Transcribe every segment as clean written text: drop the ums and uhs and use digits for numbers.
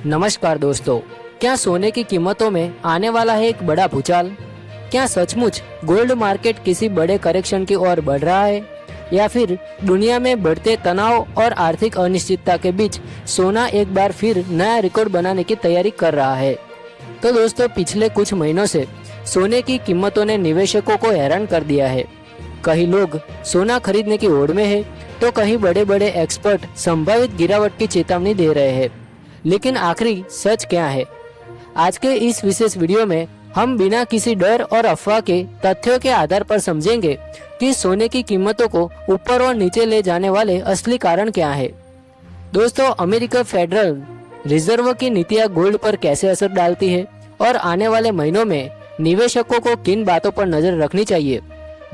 नमस्कार दोस्तों, क्या सोने की कीमतों में आने वाला है एक बड़ा भूचाल? क्या सचमुच गोल्ड मार्केट किसी बड़े करेक्शन की ओर बढ़ रहा है, या फिर दुनिया में बढ़ते तनाव और आर्थिक अनिश्चितता के बीच सोना एक बार फिर नया रिकॉर्ड बनाने की तैयारी कर रहा है? तो दोस्तों, पिछले कुछ महीनों से सोने की कीमतों ने निवेशकों को हैरान कर दिया है। कई लोग सोना खरीदने की होड़ में है, तो कहीं बड़े बड़े एक्सपर्ट संभावित गिरावट की चेतावनी दे रहे हैं। लेकिन आखिरी सच क्या है? आज के इस विशेष वीडियो में हम बिना किसी डर और अफवाह के तथ्यों के आधार पर समझेंगे कि सोने की कीमतों को ऊपर और नीचे ले जाने वाले असली कारण क्या है। दोस्तों, अमेरिका फेडरल रिजर्व की नीतियां गोल्ड पर कैसे असर डालती है और आने वाले महीनों में निवेशकों को किन बातों पर नजर रखनी चाहिए।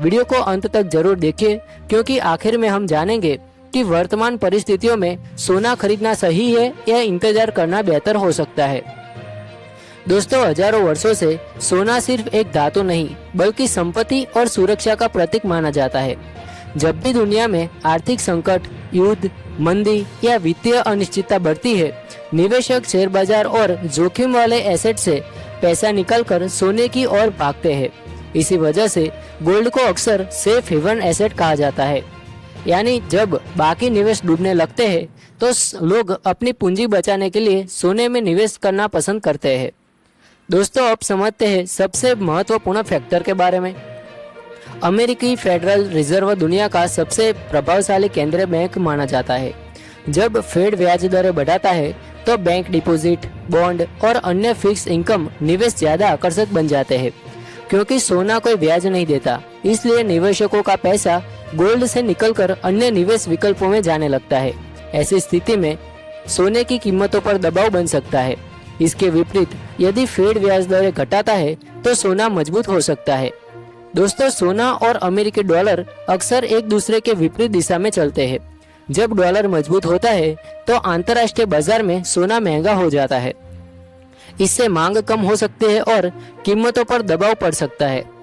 वीडियो को अंत तक जरूर देखिए, क्योंकि आखिर में हम जानेंगे कि वर्तमान परिस्थितियों में सोना खरीदना सही है या इंतजार करना बेहतर हो सकता है। दोस्तों, हजारों वर्षों से सोना सिर्फ एक धातु नहीं, बल्कि संपत्ति और सुरक्षा का प्रतीक माना जाता है। जब भी दुनिया में आर्थिक संकट, युद्ध, मंदी या वित्तीय अनिश्चितता बढ़ती है, निवेशक शेयर बाजार और जोखिम वाले एसेट से पैसा निकालकर सोने की ओर भागते हैं। इसी वजह से गोल्ड को अक्सर सेफ हेवन एसेट कहा जाता है। यानी जब बाकी निवेश डूबने लगते हैं, तो लोग अपनी पूंजी बचाने के लिए सोने में निवेश करना पसंद करते हैं। दोस्तों, अब समझते हैं सबसे महत्वपूर्ण फैक्टर के बारे में। अमेरिकी फेडरल रिजर्व दुनिया का सबसे प्रभावशाली केंद्रीय बैंक माना जाता है। जब फेड ब्याज दरें बढ़ाता है, तो बैंक डिपॉजिट, बॉन्ड और अन्य फिक्स इनकम निवेश ज्यादा आकर्षक बन जाते हैं। क्योंकि सोना कोई ब्याज नहीं देता, इसलिए निवेशकों का पैसा गोल्ड से निकलकर अन्य निवेश विकल्पों में जाने लगता है। ऐसी स्थिति में सोने की कीमतों पर दबाव बन सकता है। इसके विपरीत यदि फेड ब्याज दरें घटाता है, तो सोना मजबूत हो सकता है। दोस्तों, सोना और अमेरिकी डॉलर अक्सर एक दूसरे के विपरीत दिशा में चलते हैं। जब डॉलर मजबूत होता है, तो अंतर्राष्ट्रीय बाजार में सोना महंगा हो जाता है। इससे मांग कम हो सकती है और कीमतों पर दबाव पड़ सकता है।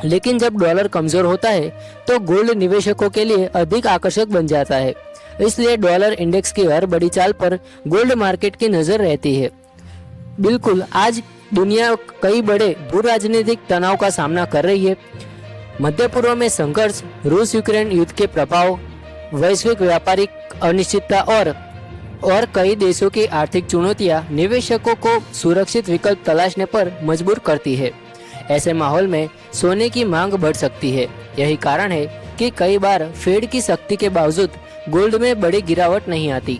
लेकिन जब डॉलर कमजोर होता है, तो गोल्ड निवेशकों के लिए अधिक आकर्षक बन जाता है। इसलिए डॉलर इंडेक्स की हर बड़ी चाल पर गोल्ड मार्केट की नजर रहती है। बिल्कुल, आज दुनिया कई बड़े भू राजनीतिक तनाव का सामना कर रही है। मध्य पूर्व में संघर्ष, रूस यूक्रेन युद्ध के प्रभाव, वैश्विक व्यापारिक अनिश्चितता और कई देशों की आर्थिक चुनौतियां निवेशकों को सुरक्षित विकल्प तलाशने पर मजबूर करती है। ऐसे माहौल में सोने की मांग बढ़ सकती है। यही कारण है कि कई बार फेड की सख्ती के बावजूद गोल्ड में बड़ी गिरावट नहीं आती।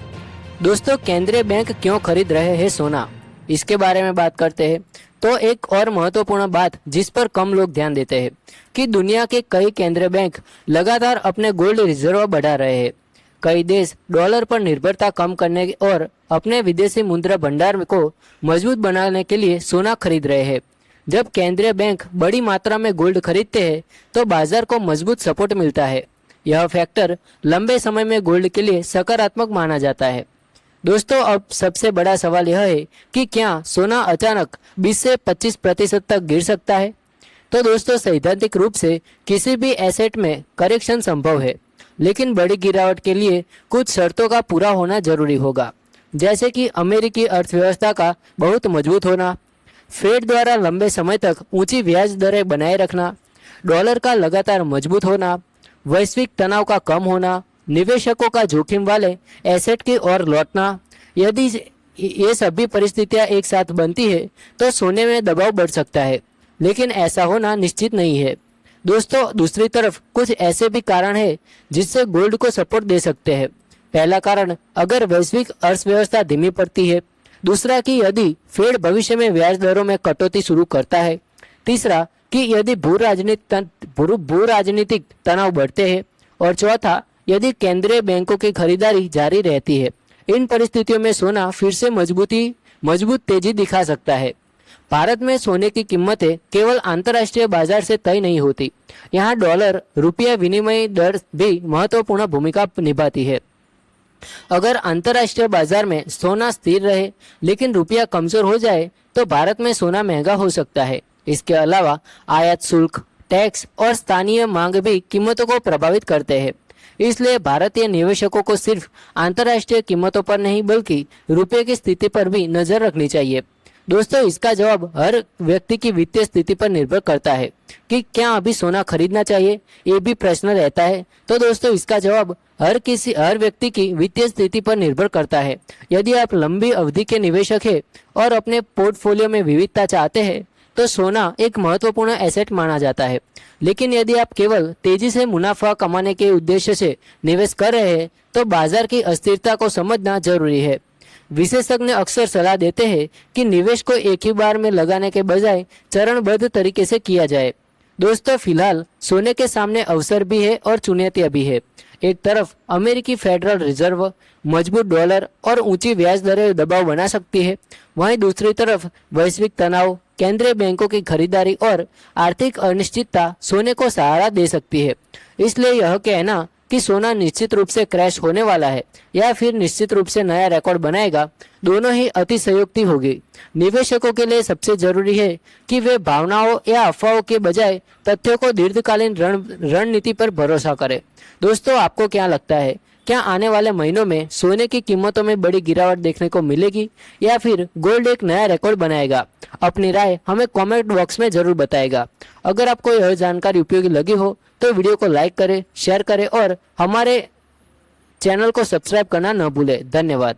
दोस्तों, केंद्रीय बैंक क्यों खरीद रहे हैं सोना, इसके बारे में बात करते हैं। तो एक और महत्वपूर्ण बात जिस पर कम लोग ध्यान देते हैं कि दुनिया के कई केंद्रीय बैंक लगातार अपने गोल्ड रिजर्व बढ़ा रहे हैं। कई देश डॉलर पर निर्भरता कम करने और अपने विदेशी मुद्रा भंडार को मजबूत बनाने के लिए सोना खरीद रहे हैं। जब केंद्रीय बैंक बड़ी मात्रा में गोल्ड खरीदते हैं, तो बाजार को मजबूत सपोर्ट मिलता है। यह फैक्टर लंबे समय में गोल्ड के लिए सकारात्मक माना जाता है। दोस्तों, अब सबसे बड़ा सवाल यह है कि क्या सोना अचानक 20 से 25% तक गिर सकता है? तो दोस्तों, सैद्धांतिक रूप से किसी भी एसेट में करेक्शन संभव है, लेकिन बड़ी गिरावट के लिए कुछ शर्तों का पूरा होना जरूरी होगा। जैसे कि अमेरिकी अर्थव्यवस्था का बहुत मजबूत होना, फेड द्वारा लंबे समय तक ऊंची ब्याज दरें बनाए रखना, डॉलर का लगातार मजबूत होना, वैश्विक तनाव का कम होना, निवेशकों का जोखिम वाले एसेट की ओर लौटना। यदि ये सभी परिस्थितियां एक साथ बनती है, तो सोने में दबाव बढ़ सकता है, लेकिन ऐसा होना निश्चित नहीं है। दोस्तों, दूसरी तरफ कुछ ऐसे भी कारण हैं जिससे गोल्ड को सपोर्ट दे सकते हैं। पहला कारण, अगर वैश्विक अर्थव्यवस्था धीमी पड़ती है। दूसरा, कि यदि फेड भविष्य में ब्याज दरों में कटौती शुरू करता है। तीसरा, कि यदि भू राजनीतिक तनाव बढ़ते हैं। और चौथा, यदि केंद्रीय बैंकों की खरीदारी जारी रहती है। इन परिस्थितियों में सोना फिर से मजबूत तेजी दिखा सकता है। भारत में सोने की कीमतें केवल अंतर्राष्ट्रीय बाजार से तय नहीं होती। यहाँ डॉलर रुपया विनिमय दर भी महत्वपूर्ण भूमिका निभाती है। अगर अंतर्राष्ट्रीय बाजार में सोना स्थिर रहे, लेकिन रुपया कमजोर हो जाए, तो भारत में सोना महंगा हो सकता है। इसके अलावा आयात शुल्क, टैक्स और स्थानीय मांग भी कीमतों को प्रभावित करते हैं। इसलिए भारतीय निवेशकों को सिर्फ अंतर्राष्ट्रीय कीमतों पर नहीं बल्कि रुपये की स्थिति पर भी नजर रखनी चाहिए। दोस्तों, इसका जवाब हर व्यक्ति की वित्तीय स्थिति पर निर्भर करता है कि क्या अभी सोना खरीदना चाहिए, ये भी प्रश्न रहता है। तो दोस्तों, इसका जवाब हर व्यक्ति की वित्तीय स्थिति पर निर्भर करता है। यदि आप लंबी अवधि के निवेशक हैं और अपने पोर्टफोलियो में विविधता चाहते हैं तो सोना एक महत्वपूर्ण एसेट माना जाता है। लेकिन यदि आप केवल तेजी से मुनाफा कमाने के उद्देश्य से निवेश कर रहे हैं तो बाजार की अस्थिरता को समझना जरूरी है। विशेषज्ञ अक्सर सलाह देते हैं कि निवेश को एक ही बार में लगाने के बजाय चरणबद्ध तरीके से किया जाए। दोस्तों, फिलहाल सोने के सामने अवसर भी है और चुनौतियां भी है। एक तरफ अमेरिकी फेडरल रिजर्व मजबूत डॉलर और ऊंची ब्याज दरें दबाव बना सकती है, वहीं दूसरी तरफ वैश्विक तनाव, केंद्रीय बैंकों की खरीदारी और आर्थिक अनिश्चितता सोने को सहारा दे सकती है। इसलिए यह कहना कि सोना निश्चित रूप से क्रैश होने वाला है या फिर निश्चित रूप से नया रिकॉर्ड बनाएगा, दोनों ही अतिशयोक्ति होगी। निवेशकों के लिए सबसे जरूरी है कि वे भावनाओं या अफवाहों के बजाय तथ्यों को दीर्घकालीन रणनीति पर भरोसा करें। दोस्तों, आपको क्या लगता है, क्या आने वाले महीनों में सोने की कीमतों में बड़ी गिरावट देखने को मिलेगी या फिर गोल्ड एक नया रिकॉर्ड बनाएगा? अपनी राय हमें कमेंट बॉक्स में जरूर बताएगा। अगर आपको यह जानकारी उपयोगी लगी हो तो वीडियो को लाइक करें, शेयर करें और हमारे चैनल को सब्सक्राइब करना न भूलें। धन्यवाद।